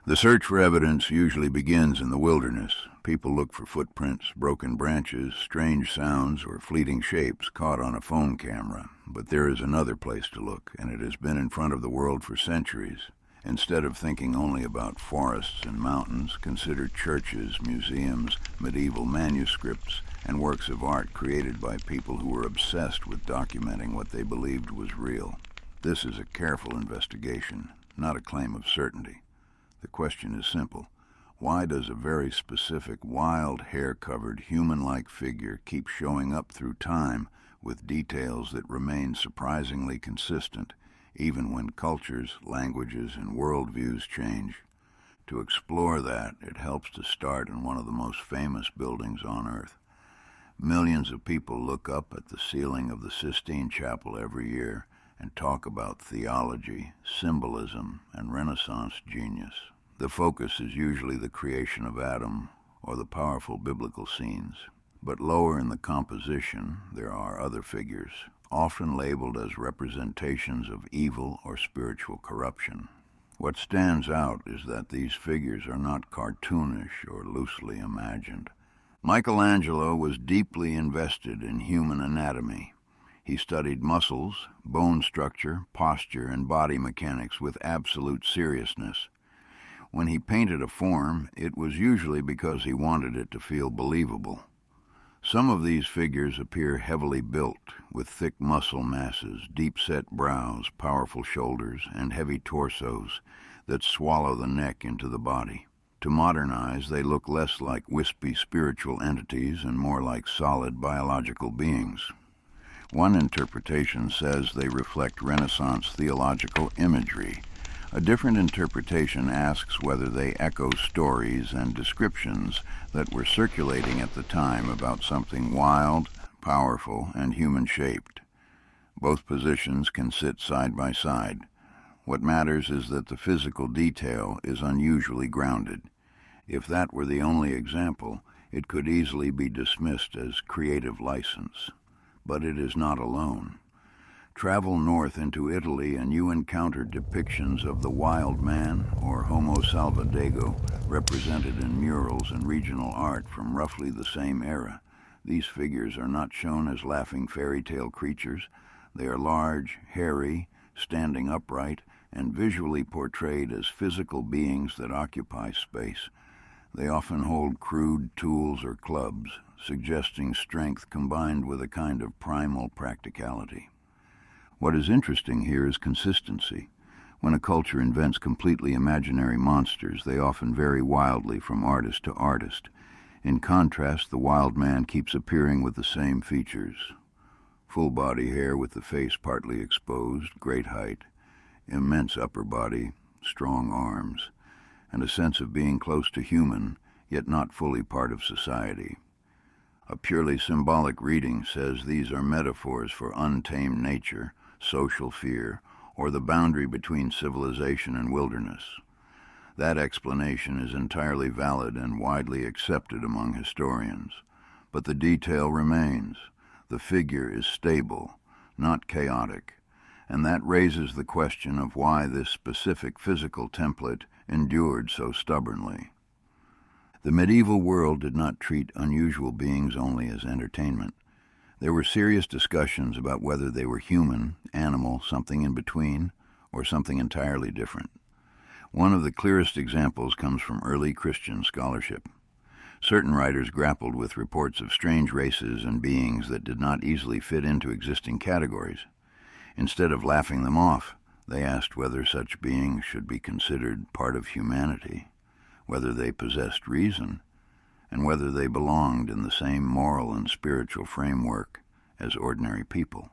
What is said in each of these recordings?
The search for evidence usually begins in the wilderness. People look for footprints, broken branches, strange sounds, or fleeting shapes caught on a phone camera. But there is another place to look, and it has been in front of the world for centuries. Instead of thinking only about forests and mountains, consider churches, museums, medieval manuscripts, and works of art created by people who were obsessed with documenting what they believed was real. This is a careful investigation, not a claim of certainty. The question is simple. Why does a very specific, wild, hair-covered, human-like figure keep showing up through time with details that remain surprisingly consistent, even when cultures, languages, and worldviews change? To explore that, it helps to start in one of the most famous buildings on Earth. Millions of people look up at the ceiling of the Sistine Chapel every year and talk about theology, symbolism, and Renaissance genius. The focus is usually the creation of Adam or the powerful biblical scenes. But lower in the composition, there are other figures, often labeled as representations of evil or spiritual corruption. What stands out is that these figures are not cartoonish or loosely imagined. Michelangelo was deeply invested in human anatomy. He studied muscles, bone structure, posture, and body mechanics with absolute seriousness. When he painted a form, it was usually because he wanted it to feel believable. Some of these figures appear heavily built, with thick muscle masses, deep-set brows, powerful shoulders, and heavy torsos that swallow the neck into the body. To modern eyes, they look less like wispy spiritual entities and more like solid biological beings. One interpretation says they reflect Renaissance theological imagery. A different interpretation asks whether they echo stories and descriptions that were circulating at the time about something wild, powerful, and human-shaped. Both positions can sit side by side. What matters is that the physical detail is unusually grounded. If that were the only example, it could easily be dismissed as creative license. But it is not alone. Travel north into Italy and you encounter depictions of the wild man, or Homo salvadego, represented in murals and regional art from roughly the same era. These figures are not shown as laughing fairy tale creatures. They are large, hairy, standing upright, and visually portrayed as physical beings that occupy space. They often hold crude tools or clubs, suggesting strength combined with a kind of primal practicality. What is interesting here is consistency. When a culture invents completely imaginary monsters, they often vary wildly from artist to artist. In contrast, the wild man keeps appearing with the same features. Full body hair with the face partly exposed, great height, immense upper body, strong arms, and a sense of being close to human, yet not fully part of society. A purely symbolic reading says these are metaphors for untamed nature, social fear, or the boundary between civilization and wilderness. That explanation is entirely valid and widely accepted among historians. But the detail remains. The figure is stable, not chaotic, and that raises the question of why this specific physical template endured so stubbornly. The medieval world did not treat unusual beings only as entertainment. There were serious discussions about whether they were human, animal, something in between, or something entirely different. One of the clearest examples comes from early Christian scholarship. Certain writers grappled with reports of strange races and beings that did not easily fit into existing categories. Instead of laughing them off, they asked whether such beings should be considered part of humanity, whether they possessed reason, and whether they belonged in the same moral and spiritual framework as ordinary people.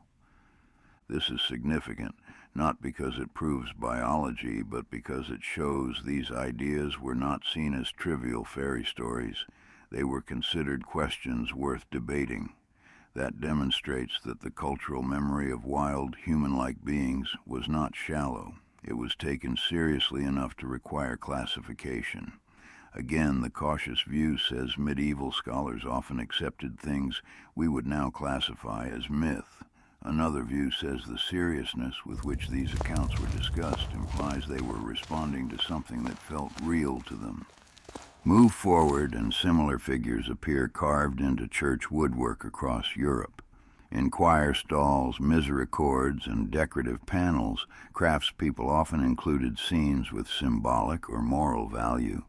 This is significant, not because it proves biology, but because it shows these ideas were not seen as trivial fairy stories. They were considered questions worth debating. That demonstrates that the cultural memory of wild, human-like beings was not shallow. It was taken seriously enough to require classification. Again, the cautious view says medieval scholars often accepted things we would now classify as myth, Another view says the seriousness with which these accounts were discussed implies they were responding to something that felt real to them. Move forward and similar figures appear carved into church woodwork across Europe. In choir stalls, misericords, and decorative panels, craftspeople often included scenes with symbolic or moral value.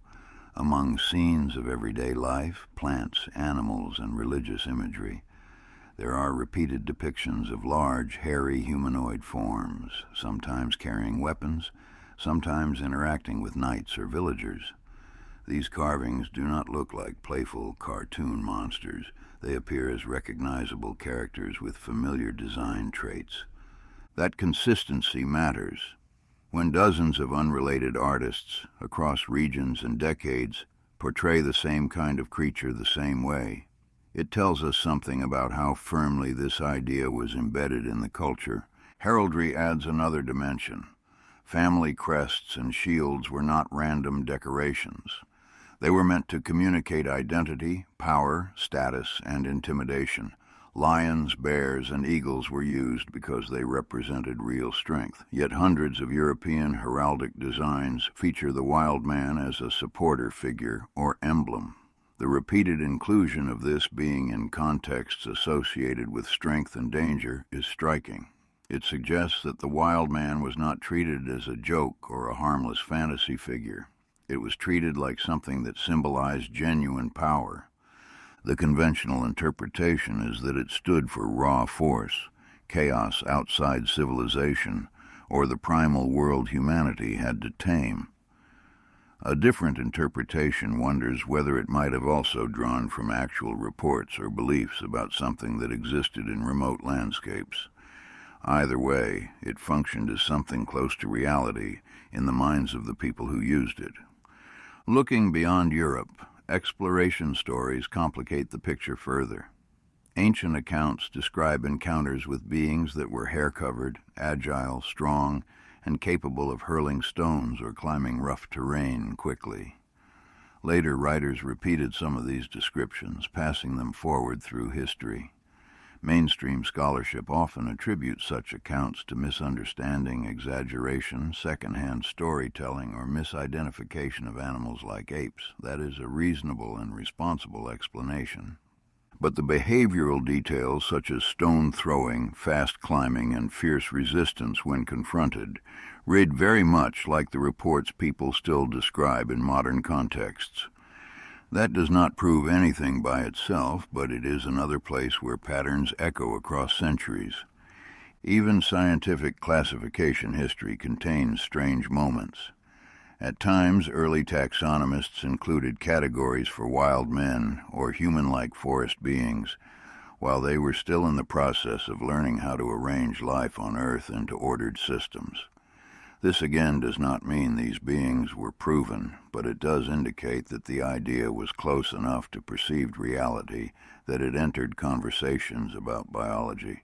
Among scenes of everyday life, plants, animals, and religious imagery, there are repeated depictions of large, hairy humanoid forms, sometimes carrying weapons, sometimes interacting with knights or villagers. These carvings do not look like playful cartoon monsters. They appear as recognizable characters with familiar design traits. That consistency matters. When dozens of unrelated artists across regions and decades portray the same kind of creature the same way, it tells us something about how firmly this idea was embedded in the culture. Heraldry adds another dimension. Family crests and shields were not random decorations. They were meant to communicate identity, power, status, and intimidation. Lions, bears, and eagles were used because they represented real strength. Yet hundreds of European heraldic designs feature the wild man as a supporter figure or emblem. The repeated inclusion of this being in contexts associated with strength and danger is striking. It suggests that the wild man was not treated as a joke or a harmless fantasy figure. It was treated like something that symbolized genuine power. The conventional interpretation is that it stood for raw force, chaos outside civilization, or the primal world humanity had to tame. A different interpretation wonders whether it might have also drawn from actual reports or beliefs about something that existed in remote landscapes. Either way, it functioned as something close to reality in the minds of the people who used it. Looking beyond Europe, exploration stories complicate the picture further. Ancient accounts describe encounters with beings that were hair-covered, agile, strong, and capable of hurling stones or climbing rough terrain quickly. Later writers repeated some of these descriptions, passing them forward through history. Mainstream scholarship often attributes such accounts to misunderstanding, exaggeration, second-hand storytelling, or misidentification of animals like apes. That is a reasonable and responsible explanation. But the behavioral details, such as stone throwing, fast climbing, and fierce resistance when confronted, read very much like the reports people still describe in modern contexts. That does not prove anything by itself, but it is another place where patterns echo across centuries. Even scientific classification history contains strange moments. At times, early taxonomists included categories for wild men or human-like forest beings, while they were still in the process of learning how to arrange life on Earth into ordered systems. This again does not mean these beings were proven, but it does indicate that the idea was close enough to perceived reality that it entered conversations about biology.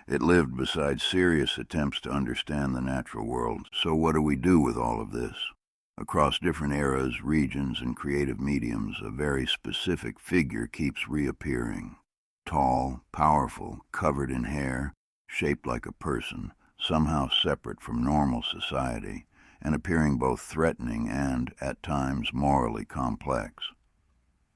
It lived beside serious attempts to understand the natural world. So what do we do with all of this? Across different eras, regions, and creative mediums, a very specific figure keeps reappearing. Tall, powerful, covered in hair, shaped like a person, somehow separate from normal society, and appearing both threatening and, at times, morally complex.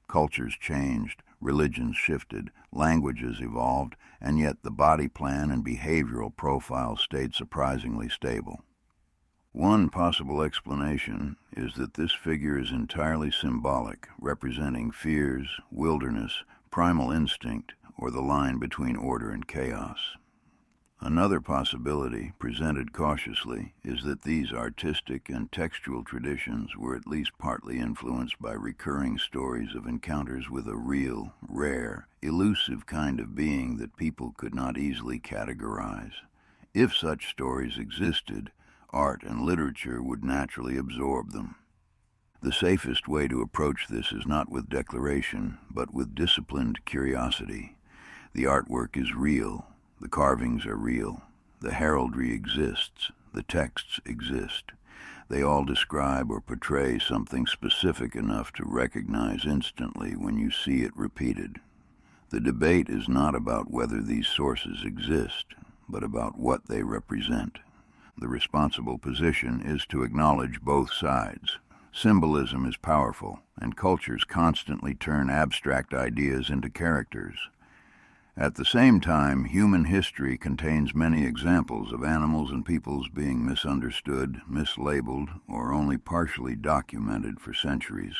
Cultures changed, religions shifted, languages evolved, and yet the body plan and behavioral profile stayed surprisingly stable. One possible explanation is that this figure is entirely symbolic, representing fears, wilderness, primal instinct, or the line between order and chaos. Another possibility, presented cautiously, is that these artistic and textual traditions were at least partly influenced by recurring stories of encounters with a real, rare, elusive kind of being that people could not easily categorize. If such stories existed, art and literature would naturally absorb them. The safest way to approach this is not with declaration, but with disciplined curiosity. The artwork is real. The carvings are real. The heraldry exists. The texts exist. They all describe or portray something specific enough to recognize instantly when you see it repeated. The debate is not about whether these sources exist. but about what they represent. The responsible position is to acknowledge both sides. Symbolism is powerful, and cultures constantly turn abstract ideas into characters. At the same time, human history contains many examples of animals and peoples being misunderstood, mislabeled, or only partially documented for centuries.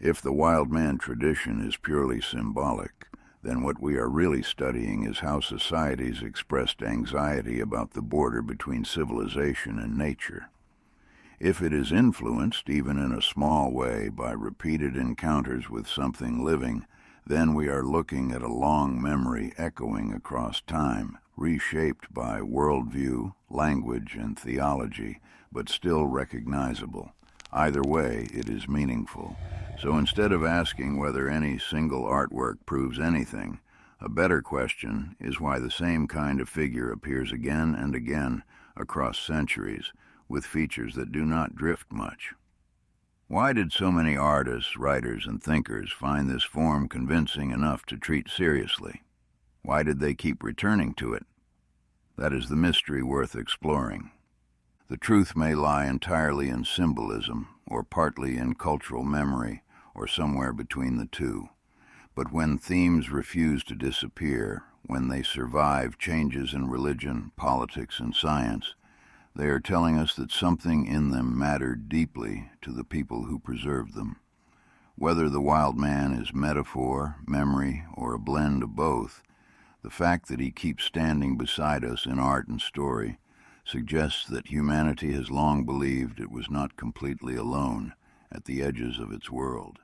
If the wild man tradition is purely symbolic, then what we are really studying is how societies expressed anxiety about the border between civilization and nature. If it is influenced, even in a small way, by repeated encounters with something living, then we are looking at a long memory echoing across time, reshaped by worldview, language, and theology, but still recognizable. Either way, it is meaningful. So instead of asking whether any single artwork proves anything, a better question is why the same kind of figure appears again and again across centuries, with features that do not drift much. Why did so many artists, writers, and thinkers find this form convincing enough to treat seriously? Why did they keep returning to it? That is the mystery worth exploring. The truth may lie entirely in symbolism, or partly in cultural memory, or somewhere between the two. But when themes refuse to disappear, when they survive changes in religion, politics, and science, they are telling us that something in them mattered deeply to the people who preserved them. Whether the wild man is metaphor, memory, or a blend of both, the fact that he keeps standing beside us in art and story suggests that humanity has long believed it was not completely alone at the edges of its world.